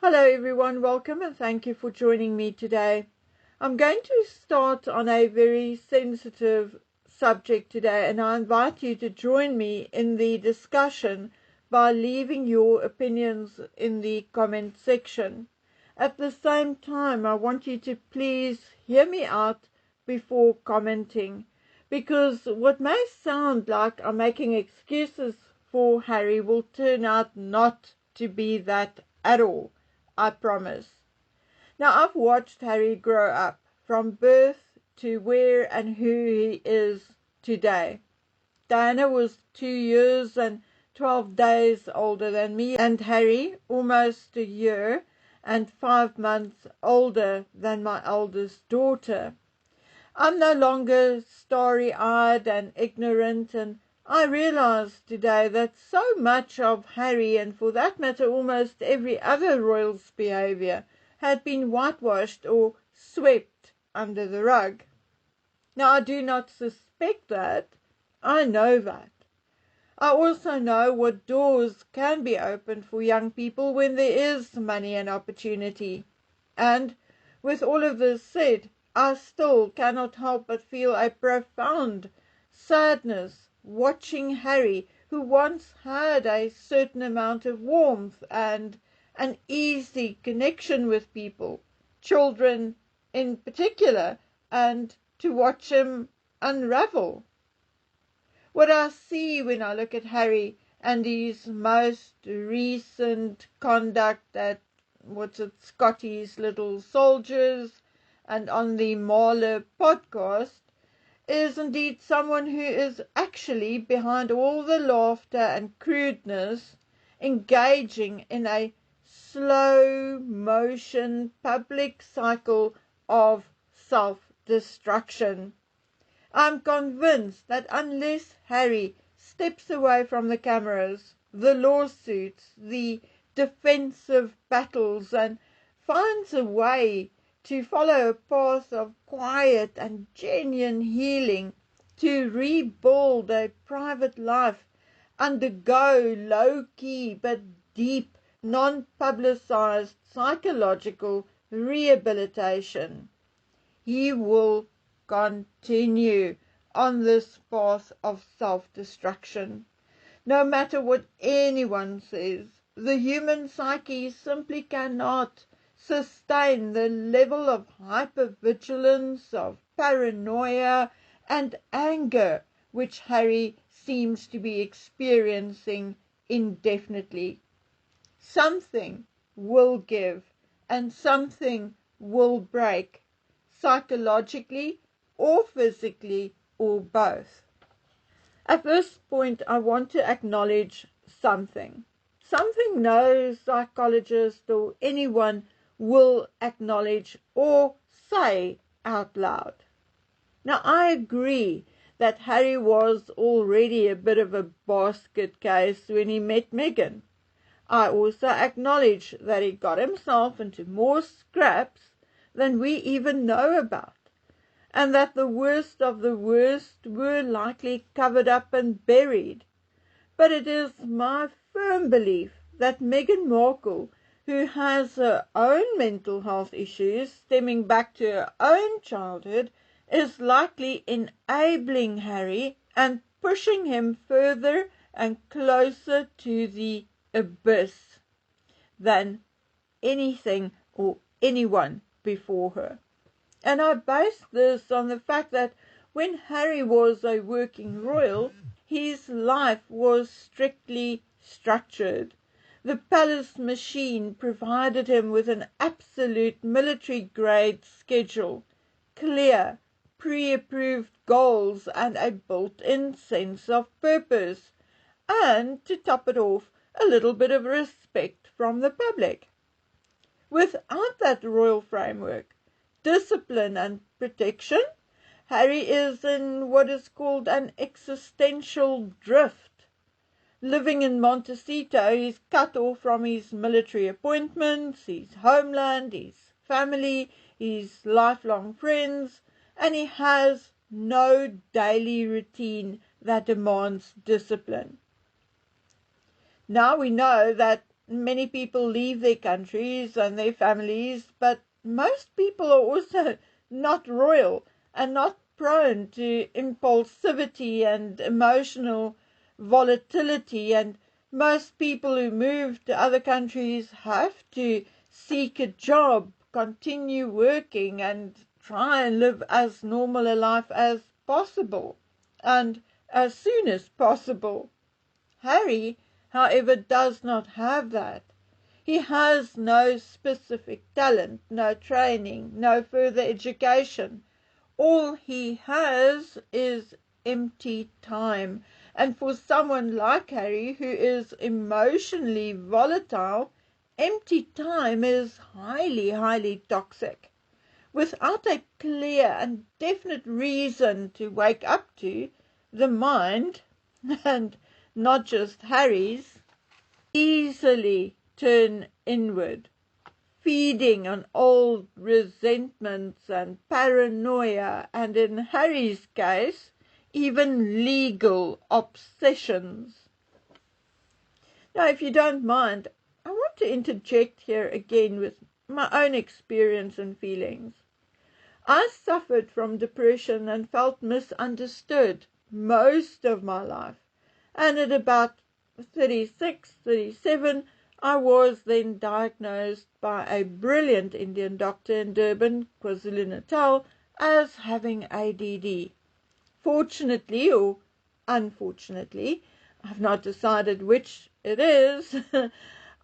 Hello everyone, welcome and thank you for joining me today. I'm going to start on a very sensitive subject today, and I invite you to join me in the discussion by leaving your opinions in the comment section. At the same time, I want you to please hear me out before commenting, because what may sound like I'm making excuses for Harry will turn out not to be that at all. I promise. Now, I've watched Harry grow up from birth to where and who he is today. Diana was 2 years and 12 days older than me, and Harry almost a year and 5 months older than my eldest daughter. I'm no longer starry-eyed and ignorant, and I realize today that so much of Harry, and for that matter almost every other royal's behavior, had been whitewashed or swept under the rug. Now, I do not suspect that. I know that. I also know what doors can be opened for young people when there is money and opportunity. And with all of this said, I still cannot help but feel a profound sadness watching Harry, who once had a certain amount of warmth and an easy connection with people, children in particular, and to watch him unravel. What I see when I look at Harry and his most recent conduct at Scotty's Little Soldiers and on the Marler podcast is indeed someone who is actually behind all the laughter and crudeness engaging in a slow motion public cycle of self-destruction. I'm convinced that unless Harry steps away from the cameras, the lawsuits, the defensive battles, and finds a way to follow a path of quiet and genuine healing, to rebuild a private life, undergo low-key but deep, non-publicized psychological rehabilitation, he will continue on this path of self-destruction. No matter what anyone says, the human psyche simply cannot sustain the level of hypervigilance, of paranoia and anger which Harry seems to be experiencing indefinitely. Something will give and something will break, psychologically or physically or both. At this point, I want to acknowledge something. Something no psychologist or anyone will acknowledge or say out loud. Now, I agree that Harry was already a bit of a basket case when he met Meghan. I also acknowledge that he got himself into more scraps than we even know about, and that the worst of the worst were likely covered up and buried. But it is my firm belief that Meghan Markle, who has her own mental health issues stemming back to her own childhood, is likely enabling Harry and pushing him further and closer to the abyss than anything or anyone before her. And I base this on the fact that when Harry was a working royal, his life was strictly structured. The palace machine provided him with an absolute military-grade schedule, clear, pre-approved goals, and a built-in sense of purpose, and, to top it off, a little bit of respect from the public. Without that royal framework, discipline and protection, Harry is in what is called an existential drift. Living in Montecito, he's cut off from his military appointments, his homeland, his family, his lifelong friends, and he has no daily routine that demands discipline. Now we know that many people leave their countries and their families, but most people are also not royal and not prone to impulsivity and emotional volatility. And most people who move to other countries have to seek a job, continue working, and try and live as normal a life as possible and as soon as possible. Harry, however, does not have that. He has no specific talent, no training, no further education. All he has is empty time. And for someone like Harry, who is emotionally volatile, empty time is highly, highly toxic. Without a clear and definite reason to wake up to, the mind, and not just Harry's, easily turn inward, feeding on old resentments and paranoia, and in Harry's case, even legal obsessions. Now, if you don't mind, I want to interject here again with my own experience and feelings. I suffered from depression and felt misunderstood most of my life. And at about 36, 37, I was then diagnosed by a brilliant Indian doctor in Durban, KwaZulu-Natal, as having ADD. Fortunately or unfortunately, I've not decided which it is,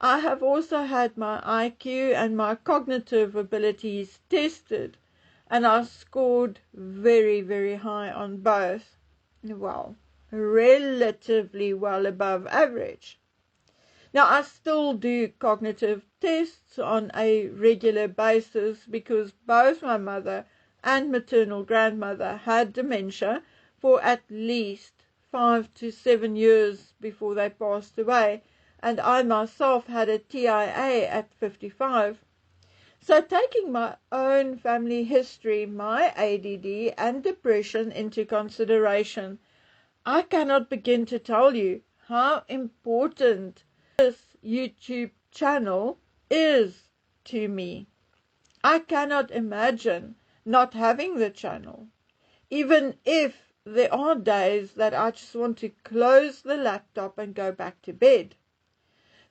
I have also had my IQ and my cognitive abilities tested, and I scored very, very high on both. Well, relatively well above average. Now, I still do cognitive tests on a regular basis because both my mother and maternal grandmother had dementia for at least 5 to 7 years before they passed away, and I myself had a TIA at 55. So taking my own family history, my ADD and depression into consideration, I cannot begin to tell you how important this YouTube channel is to me. I cannot imagine not having the channel, even if there are days that I just want to close the laptop and go back to bed.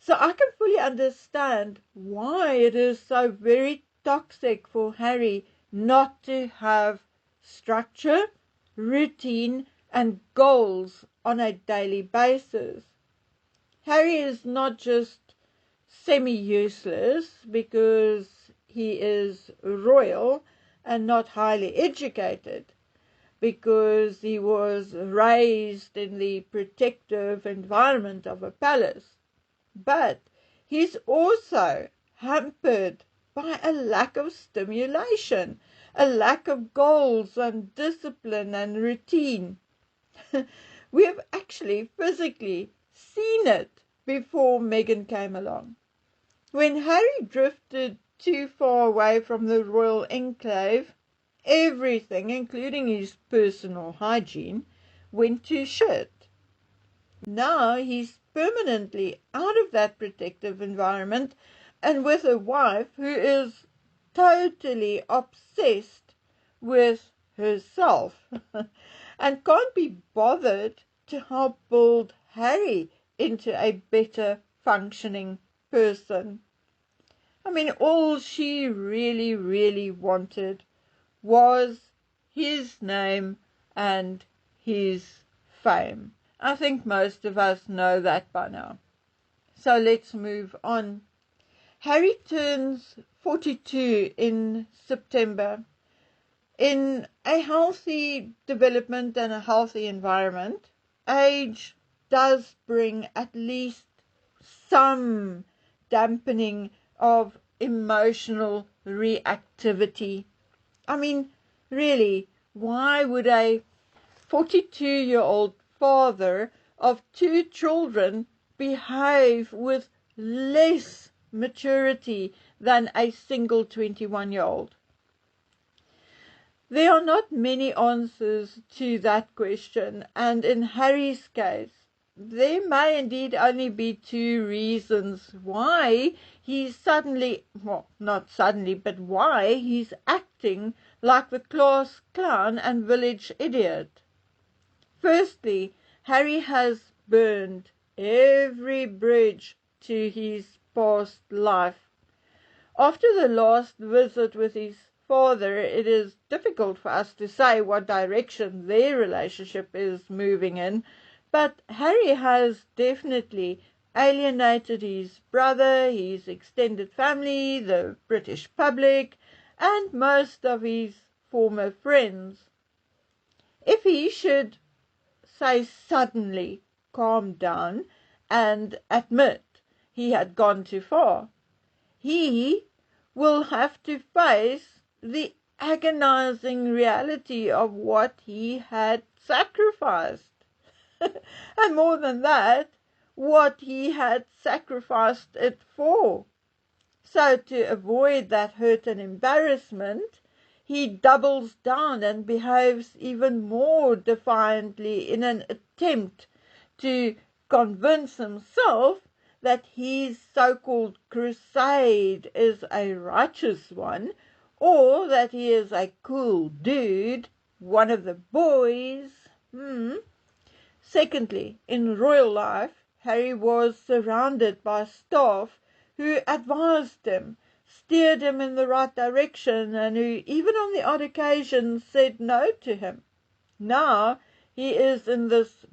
So I can fully understand why it is so very toxic for Harry not to have structure, routine, and goals on a daily basis. Harry is not just semi-useless because he is royal and not highly educated, because he was raised in the protective environment of a palace. But he's also hampered by a lack of stimulation, a lack of goals and discipline and routine. We have actually physically seen it before Meghan came along. When Harry drifted too far away from the royal enclave, everything, including his personal hygiene, went to shit. Now he's permanently out of that protective environment and with a wife who is totally obsessed with herself and can't be bothered to help build Harry into a better functioning person. I mean, all she really, really wanted was his name and his fame. I think most of us know that by now. So let's move on. Harry turns 42 in September. In a healthy development and a healthy environment, age does bring at least some dampening of emotional reactivity. I mean, really, why would a 42-year-old father of 2 children behave with less maturity than a single 21-year-old? There are not many answers to that question, and in Harry's case, there may indeed only be two reasons why he's suddenly, well, not suddenly, but why he's acting like the class clown and village idiot. Firstly, Harry has burned every bridge to his past life. After the last visit with his father, it is difficult for us to say what direction their relationship is moving in, but Harry has definitely alienated his brother, his extended family, the British public, and most of his former friends. If he should, say, suddenly calm down and admit he had gone too far, he will have to face the agonizing reality of what he had sacrificed. And more than that, what he had sacrificed it for. So to avoid that hurt and embarrassment, he doubles down and behaves even more defiantly in an attempt to convince himself that his so-called crusade is a righteous one, or that he is a cool dude, one of the boys. Secondly, in royal life, Harry was surrounded by staff who advised him, steered him in the right direction, and who, even on the odd occasion, said no to him. Now he is in this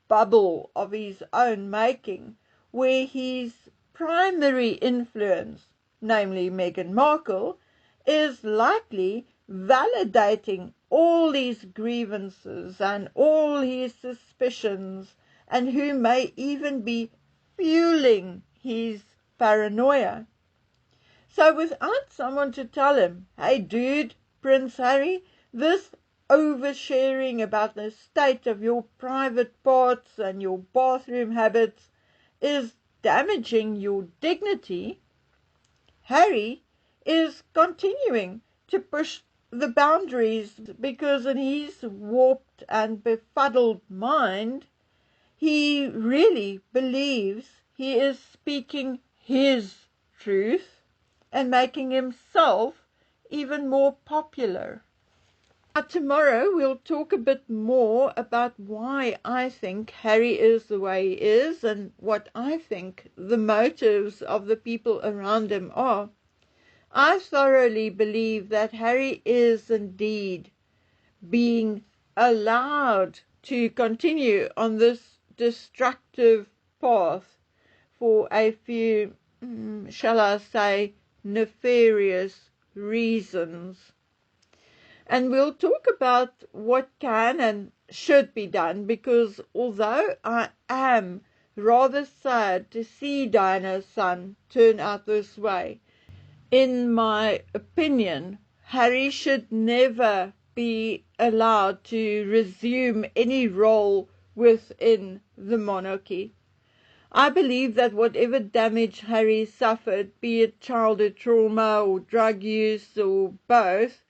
bubble of his own making, where his primary influence, namely Meghan Markle, is likely validating all his grievances and all his suspicions, and who may even be fueling his paranoia. So without someone to tell him, hey dude, Prince Harry, this oversharing about the state of your private parts and your bathroom habits is damaging your dignity, Harry is continuing to push the boundaries because in his warped and befuddled mind, he really believes he is speaking his truth and making himself even more popular. Now, tomorrow we'll talk a bit more about why I think Harry is the way he is and what I think the motives of the people around him are. I thoroughly believe that Harry is indeed being allowed to continue on this destructive path for a few, shall I say, nefarious reasons. And we'll talk about what can and should be done, because although I am rather sad to see Diana's son turn out this way, in my opinion, Harry should never be allowed to resume any role within the monarchy. I believe that whatever damage Harry suffered, be it childhood trauma or drug use or both,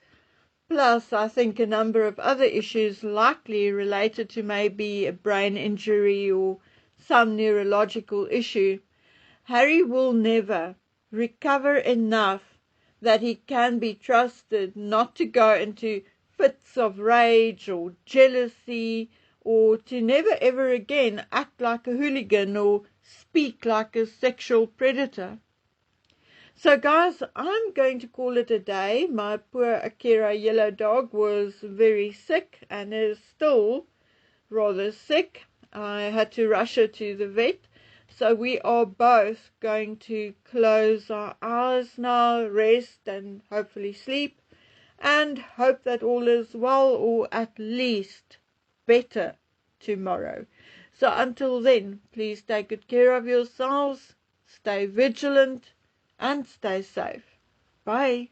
plus I think a number of other issues likely related to maybe a brain injury or some neurological issue, Harry will never recover enough that he can be trusted not to go into fits of rage or jealousy, or to never ever again act like a hooligan or speak like a sexual predator. So guys, I'm going to call it a day. My poor Akira yellow dog was very sick and is still rather sick. I had to rush her to the vet. So we are both going to close our eyes now, rest and hopefully sleep, and hope that all is well, or at least better tomorrow. So until then, please take good care of yourselves, stay vigilant, and stay safe. Bye.